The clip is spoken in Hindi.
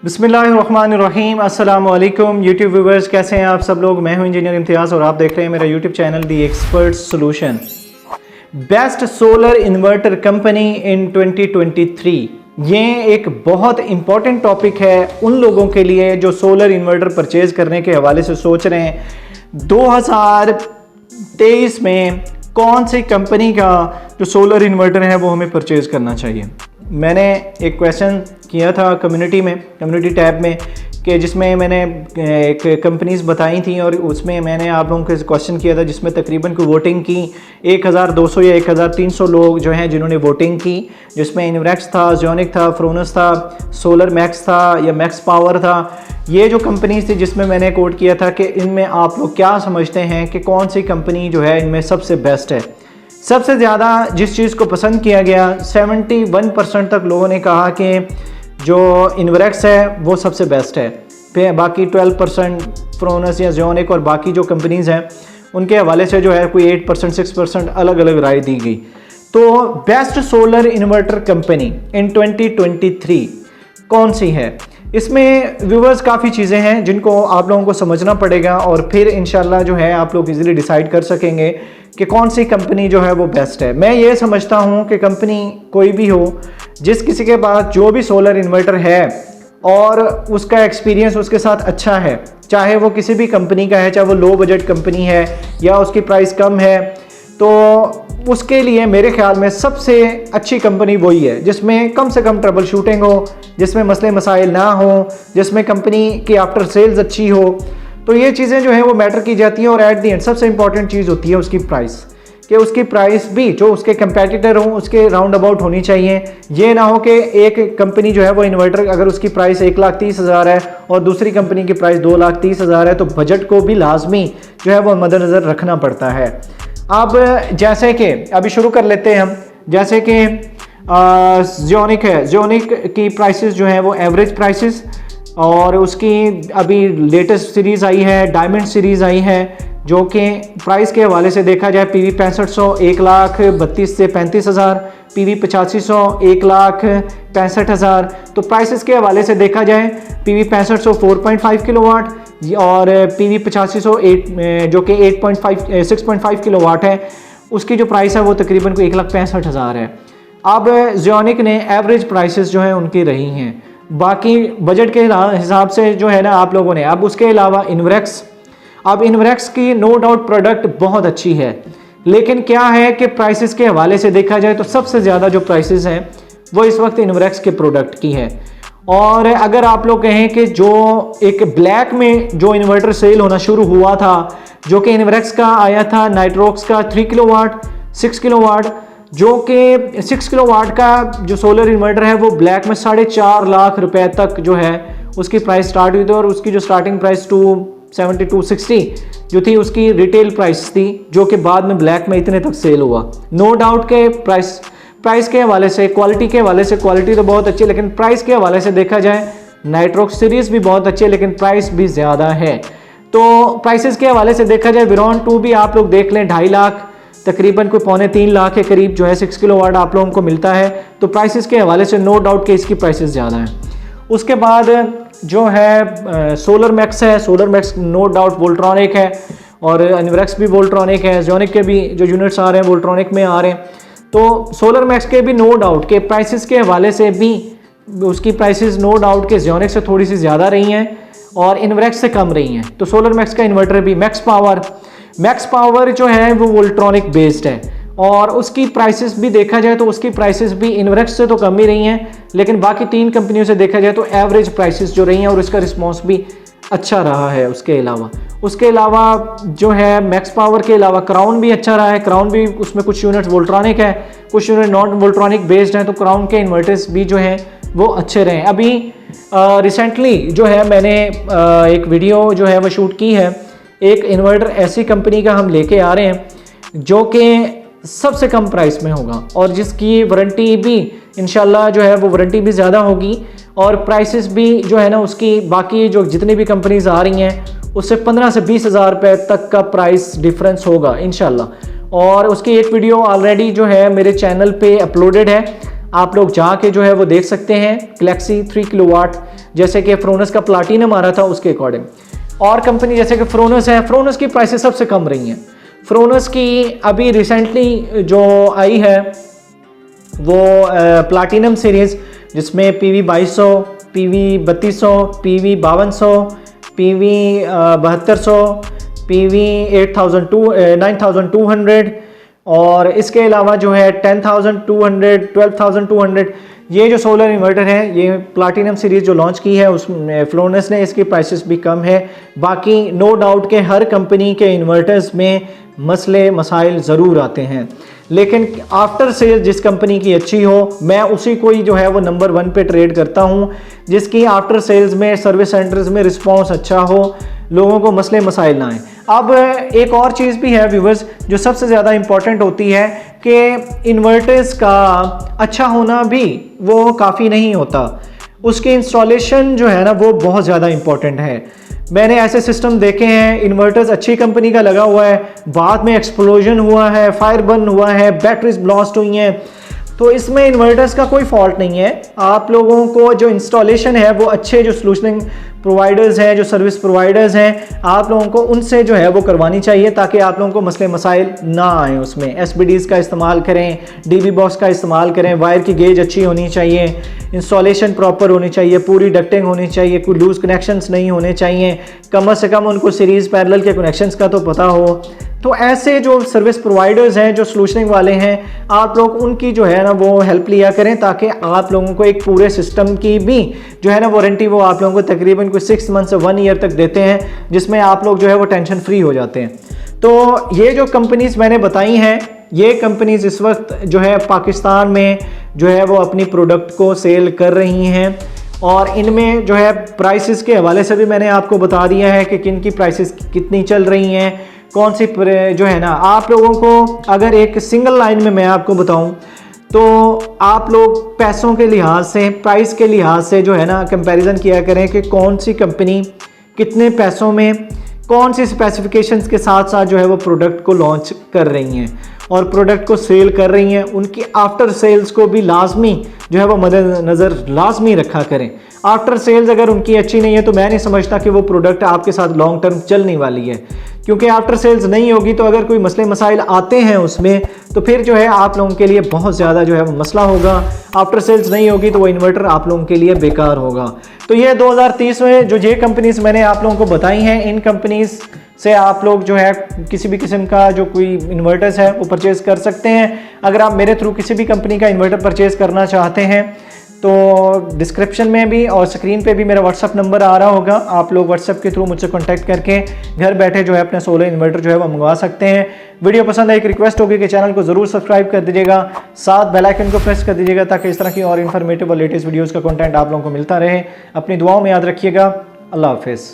बिस्मिल्लाहिर्रहमानिर्रहीम अस्सलाम वालेकुम यूट्यूब व्यूवर्स, कैसे हैं आप सब लोग। मैं हूं इंजीनियर इम्तियाज़ और आप देख रहे हैं मेरा यूट्यूब चैनल दी expert solution. Best solar inverter company इन 2023, ये एक बहुत इंपॉर्टेंट टॉपिक है उन लोगों के लिए जो सोलर इन्वर्टर परचेज करने के हवाले से सोच रहे हैं। 2023 में कौन सी कंपनी का जो सोलर इन्वर्टर है वो हमें परचेज करना चाहिए। मैंने एक क्वेश्चन किया था कम्युनिटी टैब में कि जिसमें मैंने एक कंपनीज बताई थी और उसमें मैंने आप लोगों के क्वेश्चन किया था जिसमें तकरीबन को वोटिंग की 1200 या 1300 लोग जो हैं जिन्होंने वोटिंग की, जिसमें इन्वरेक्स था, ज़ियोनिक था, फ्रोनस था, सोलर मैक्स था या मैक्स पावर था। ये जो कंपनीज थी जिसमें मैंने कोट किया था कि इनमें आप लोग क्या समझते हैं कि कौन सी कंपनी जो है इनमें सबसे बेस्ट है। सबसे ज़्यादा जिस चीज़ को पसंद किया गया 71% तक लोगों ने कहा कि जो इन्वरेक्स है वो सबसे बेस्ट है। फिर बाकी 12% फ्रोनस या ज़ियोनिक और बाकी जो कंपनीज़ हैं उनके हवाले से जो है कोई 8% 6% अलग अलग राय दी गई। तो बेस्ट सोलर इन्वर्टर कंपनी इन 2023 कौन सी है, इसमें व्यूवर्स काफ़ी चीज़ें हैं जिनको आप लोगों को समझना पड़ेगा और फिर इंशाल्लाह जो है आप लोग इजीली डिसाइड कर सकेंगे कि कौन सी कंपनी जो है वो बेस्ट है। मैं ये समझता हूँ कि कंपनी कोई भी हो, जिस किसी के पास जो भी सोलर इन्वर्टर है और उसका एक्सपीरियंस उसके साथ अच्छा है, चाहे वो किसी भी कंपनी का है, चाहे वो लो बजट कंपनी है या उसकी प्राइस कम है, तो उसके लिए मेरे ख्याल में सबसे अच्छी कंपनी वही है जिसमें कम से कम ट्रबल शूटिंग हो, जिसमें मसले मसाइल ना हो, जिसमें कंपनी की आफ्टर सेल्स अच्छी हो। तो ये चीज़ें जो हैं वो मैटर की जाती हैं और एट दी एंड सबसे इंपॉर्टेंट चीज़ होती है उसकी प्राइस, कि उसकी प्राइस भी जो उसके कंपेटिटर हो उसके राउंड अबाउट होनी चाहिए। ये ना हो कि एक कंपनी जो है वो इन्वर्टर अगर उसकी प्राइस 1,30,000 है और दूसरी कंपनी की प्राइस 2,30,000 है, तो बजट को भी लाजमी जो है वो मद्देनज़र रखना पड़ता है। अब जैसे कि अभी शुरू कर लेते हैं हम, जैसे कि ज़ियोनिक है, ज़ियोनिक की प्राइसेस जो है वो एवरेज प्राइसेस और उसकी अभी लेटेस्ट सीरीज़ आई है, डायमंड सीरीज़ आई है, जो कि प्राइस के हवाले से देखा जाए PV 6500 1,32,000 से 35,000, PV 8500 1,65,000। तो प्राइसेस के हवाले से देखा जाए PV 6500 4.5 किलोवाट और PV 8500 जो कि 6.5 किलोवाट है, उसकी जो प्राइस है वो तकरीबन को 1,65,000 है। अब ज़ियोनिक ने एवरेज प्राइसेस जो है उनकी रही हैं, बाकी बजट के हिसाब से जो है ना आप लोगों ने। अब उसके अलावा इन्वरेक्स, अब इन्वरेक्स की नो डाउट प्रोडक्ट बहुत अच्छी है, लेकिन क्या है कि प्राइसेस के हवाले से देखा जाए तो सबसे ज़्यादा जो प्राइसेस हैं वो इस वक्त इन्वरेक्स के प्रोडक्ट की है। और अगर आप लोग कहें कि जो एक ब्लैक में जो इन्वर्टर सेल होना शुरू हुआ था, जो कि इन्वरेक्स का आया था, नाइट्रोक्स का 3 किलोवाट 6 किलोवाट, जो कि 6 किलोवाट का जो सोलर इन्वर्टर है वो ब्लैक में 4.5 लाख रुपए तक जो है उसकी प्राइस स्टार्ट हुई थी और उसकी जो स्टार्टिंग प्राइस 270 260 जो थी उसकी रिटेल प्राइस थी, जो कि बाद में ब्लैक में इतने तक सेल हुआ। नो डाउट के प्राइस के हवाले से, क्वालिटी के हवाले से, क्वालिटी तो बहुत अच्छी है, लेकिन प्राइस के हवाले से देखा जाए नाइट्रोक्स सीरीज़ भी बहुत अच्छी है लेकिन प्राइस भी ज़्यादा है। तो प्राइसेस के हवाले से देखा जाए विरॉन 2 भी आप लोग देख लें, 2.5 लाख तकरीबन कोई 2.25 लाख के करीब जो है 6 किलोवाट आप लोगों को मिलता है। तो प्राइसेस के हवाले से नो डाउट कि इसकी प्राइसेस ज़्यादा हैं। उसके बाद जो है सोलर मैक्स है, solar max no doubt Voltronic है और इन्वरेक्स भी वोल्ट्रॉनिक है, ज़ियोनिक के भी जो यूनिट्स आ रहे हैं वोल्ट्रॉनिक में आ रहे हैं। तो सोलर मैक्स के भी नो डाउट के प्राइसेस के हवाले से भी उसकी प्राइसेस नो डाउट के ज़ियोनिक से थोड़ी सी ज़्यादा रही हैं और इन्वरेक्स से कम रही हैं। तो सोलर मैक्स का इन्वर्टर भी मैक्स पावर जो है वो वोल्ट्रॉनिक बेस्ड है और उसकी प्राइसेस भी देखा जाए तो उसकी प्राइसेस भी इन्वरेक्स से तो कम ही रही हैं, लेकिन बाकी 3 कंपनियों से देखा जाए तो एवरेज प्राइसेस जो रही हैं और इसका रिस्पॉन्स भी अच्छा रहा है। उसके अलावा जो है मैक्स पावर के अलावा क्राउन भी अच्छा रहा है। क्राउन भी उसमें कुछ यूनिट वोल्ट्रॉनिक है, कुछ यूनिट नॉन वोल्ट्रॉनिक बेस्ड हैं, तो क्राउन के इन्वर्टर्स भी जो हैं वो अच्छे रहे। अभी रिसेंटली जो है मैंने एक वीडियो जो है वो शूट की है, एक इन्वर्टर ऐसी कंपनी का हम लेके आ रहे हैं जो कि सबसे कम प्राइस में होगा और जिसकी वारंटी भी इंशाल्लाह जो है वो वारंटी भी ज़्यादा होगी और प्राइसेस भी जो है ना उसकी बाकी जो जितनी भी कंपनीज आ रही हैं उससे 15 से 20 हज़ार रुपये तक का प्राइस डिफरेंस होगा इंशाल्लाह। और उसकी एक वीडियो ऑलरेडी जो है मेरे चैनल पे अपलोडेड है, आप लोग जाके जो है वो देख सकते हैं। गैलेक्सी 3 किलोवाट जैसे कि फ्रोनस का प्लाटीनम आ रहा था उसके अकॉर्डिंग। और कंपनी जैसे कि फ्रोनस है, फ्रोनस की प्राइसेस सबसे कम रही हैं। फ्रोनस की अभी रिसेंटली जो आई है वो प्लाटीनम सीरीज़, जिसमें PV 2200, PV 3200, PV 5200, PV 7200, PV 9200 और इसके अलावा जो है 10200, 12200, ये जो सोलर इन्वर्टर है ये प्लाटीनम सीरीज़ जो लॉन्च की है उसमें फ्लोनस ने, इसकी प्राइसेस भी कम है। बाकी नो डाउट के हर कंपनी के इन्वर्टर्स में मसले मसाइल ज़रूर आते हैं, लेकिन आफ्टर सेल जिस कंपनी की अच्छी हो मैं उसी को ही जो है वो नंबर 1 पे ट्रेड करता हूँ, जिसकी आफ्टर सेल्स में सर्विस सेंटर्स में रिस्पांस अच्छा हो, लोगों को मसले मसाइल ना आए। अब एक और चीज़ भी है व्यूवर्स जो सबसे ज़्यादा इम्पॉर्टेंट होती है कि इन्वर्टर्स का अच्छा होना भी वो काफ़ी नहीं होता, उसके इंस्टॉलेशन जो है ना वो बहुत ज़्यादा इम्पॉर्टेंट है। मैंने ऐसे सिस्टम देखे हैं, इन्वर्टर्स अच्छी कंपनी का लगा हुआ है, बाद में एक्सप्लोजन हुआ है, फायर बर्न हुआ है, बैटरीज ब्लास्ट हुई हैं, तो इसमें इन्वर्टर्स का कोई फॉल्ट नहीं है। आप लोगों को जो इंस्टॉलेशन है वो अच्छे जो सॉल्यूशनिंग प्रोवाइडर्स हैं, जो सर्विस प्रोवाइडर्स हैं, आप लोगों को उनसे जो है वो करवानी चाहिए ताकि आप लोगों को मसले मसाइल ना आए। उसमें SBDs का इस्तेमाल करें, DB बॉक्स का इस्तेमाल करें, वायर की गेज अच्छी होनी चाहिए, इंस्टॉलेशन प्रॉपर होनी चाहिए, पूरी डक्टिंग होनी चाहिए, कोई लूज कनेक्शंस नहीं होने चाहिए, कम से कम उनको सीरीज़ पैरेलल के कनेक्शंस का तो पता हो। तो ऐसे जो सर्विस प्रोवाइडर्स हैं, जो सॉल्यूशनिंग वाले हैं, आप लोग उनकी जो है ना वो हेल्प लिया करें ताकि आप लोगों को एक पूरे सिस्टम की भी जो है ना वारंटी वो आप लोगों को तकरीबन कोई 6 मंथ से 1 ईयर तक देते हैं, जिसमें आप लोग जो है वो टेंशन फ्री हो जाते हैं। तो ये जो कंपनीज मैंने बताई हैं, ये कंपनीज इस वक्त जो है पाकिस्तान में जो है वो अपनी प्रोडक्ट को सेल कर रही हैं, और इनमें जो है प्राइसेस के हवाले से भी मैंने आपको बता दिया है कि किन की प्राइसेस कितनी चल रही हैं, कौन सी जो है ना। आप लोगों को अगर एक सिंगल लाइन में मैं आपको बताऊं तो आप लोग पैसों के लिहाज से, प्राइस के लिहाज से जो है ना कंपैरिजन किया करें कि कौन सी कंपनी कितने पैसों में, कौन सी स्पेसिफिकेशंस के साथ साथ जो है वो प्रोडक्ट को लॉन्च कर रही हैं और प्रोडक्ट को सेल कर रही हैं। उनकी आफ्टर सेल्स को भी लाजमी जो है वो मद्देनज़र लाजमी रखा करें। आफ्टर सेल्स अगर उनकी अच्छी नहीं है तो मैं नहीं समझता कि वो प्रोडक्ट आपके साथ लॉन्ग टर्म चलने वाली है, क्योंकि आफ्टर सेल्स नहीं होगी तो अगर कोई मसले मसाइल आते हैं उसमें तो फिर जो है आप लोगों के लिए बहुत ज़्यादा जो है वो मसला होगा। आफ्टर सेल्स नहीं होगी तो वो इन्वर्टर आप लोगों के लिए बेकार होगा। तो ये 2030 में जो ये कंपनीज मैंने आप लोगों को बताई हैं, इन कंपनीज से आप लोग जो है किसी भी किस्म का जो कोई इन्वर्टर्स है वो परचेज कर सकते हैं। अगर आप मेरे थ्रू किसी भी कंपनी का इन्वर्टर परचेज करना चाहते हैं तो डिस्क्रिप्शन में भी और स्क्रीन पे भी मेरा व्हाट्सअप नंबर आ रहा होगा, आप लोग व्हाट्सअप के थ्रू मुझसे कांटेक्ट करके घर बैठे जो है अपने सोलर इन्वर्टर जो है वो मंगवा सकते हैं। वीडियो पसंद आई, एक रिक्वेस्ट होगी कि चैनल को ज़रूर सब्सक्राइब कर दीजिएगा, साथ बेल आइकन को प्रेस कर दीजिएगा ताकि इस तरह की और इन्फॉर्मेटिव और लेटेस्ट वीडियोज़ का कॉन्टेंट आप लोगों को मिलता रहे। अपनी दुआओं में याद रखिएगा। अल्लाह हाफिज़।